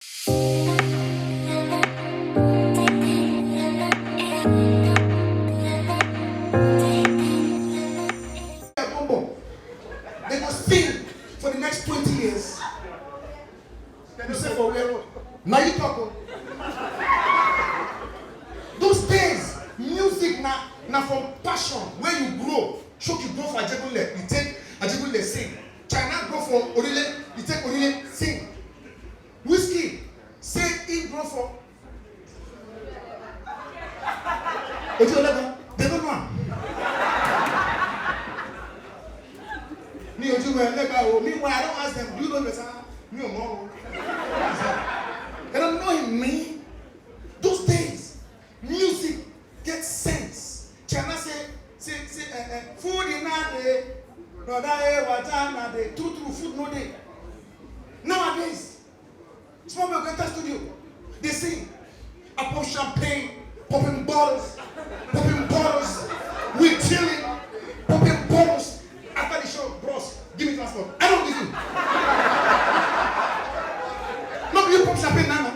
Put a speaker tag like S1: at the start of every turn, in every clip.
S1: They will sing for the next 20 years. You say for where? Now you talk. Those days, music now from passion, where you grow. Show you grow for Ajegule, you take Ajegule, sing. China grow for Orile, you take Orile, sing. Whiskey, say he grow for Ojo, they don't know. Meanwhile, I don't ask them, do you know better? Me or more? They don't know him, me. Those days, music gets sense. China say, food in a day, water in a day, true, food no day. Nowadays, small people enter studio, they sing, I pop champagne, popping bottles, we chilling, popping bottles. After the show, bros, give me transport. I don't give you. Not you pop champagne now.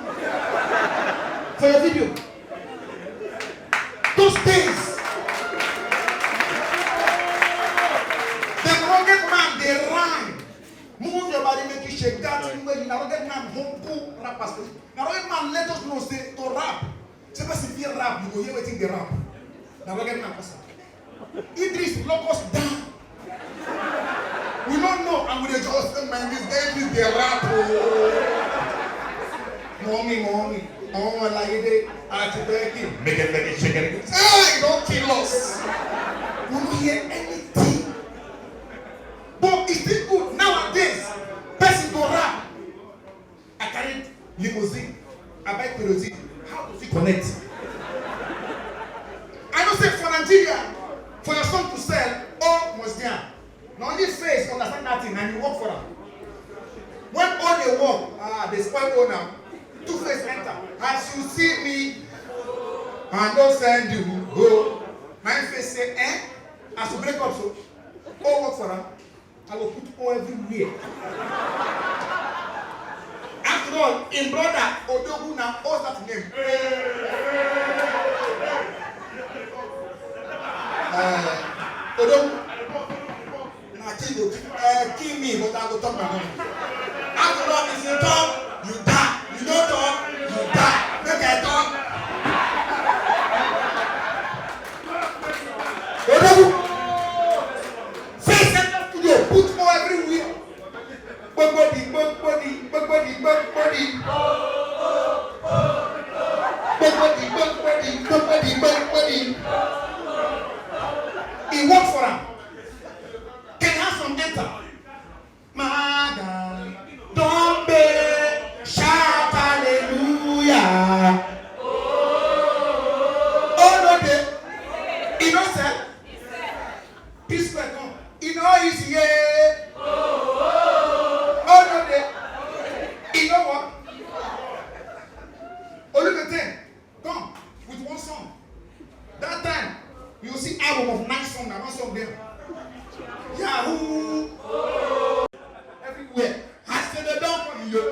S1: For your video. Those days, the rugged man, they rhyme. Move your body, make you shake that thing where you now rugged man, humble rappers. Now rugged man, let us know, say, to rap. Say, if you rap, you go hear waiting the rap. Now rugged man, Idris, lock us down. We don't know, and we just man, this day is the rap. Mommy, I want to like it. I have to beg you. Make it, shake it. Hey, don't kill us. We don't hear anything. But it's still good. Nowadays, person go rap. I carry limousine. I buy kerosene. How does it connect? I don't say for Nigeria, for your son to sell, all must be. Now only face understand nothing and you work for them. When all they work, they spoil all now. Two face enter. As you see me, I don't send you go. My face say, as you break up so, all work for them. I will put all everywhere. After all, in brother, Odogu now, all that name. Odogu. Kill me, but I will talk my money. After all, if you talk, you die. You don't talk, you die. Make I talk. Face enter studio, put more everywhere. Body. He work for him. Enter. Madam, don't be shout hallelujah. Oh no, they innocent. Peace welcome. You know he's here. Oh no, they. You know what? Only the 10. Come with one song. That time you will see album of 9 songs and one song there. Yahoo! Everywhere. I said the dog for you.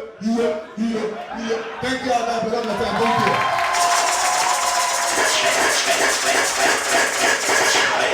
S1: Thank you, Allah, for the time. Thank you.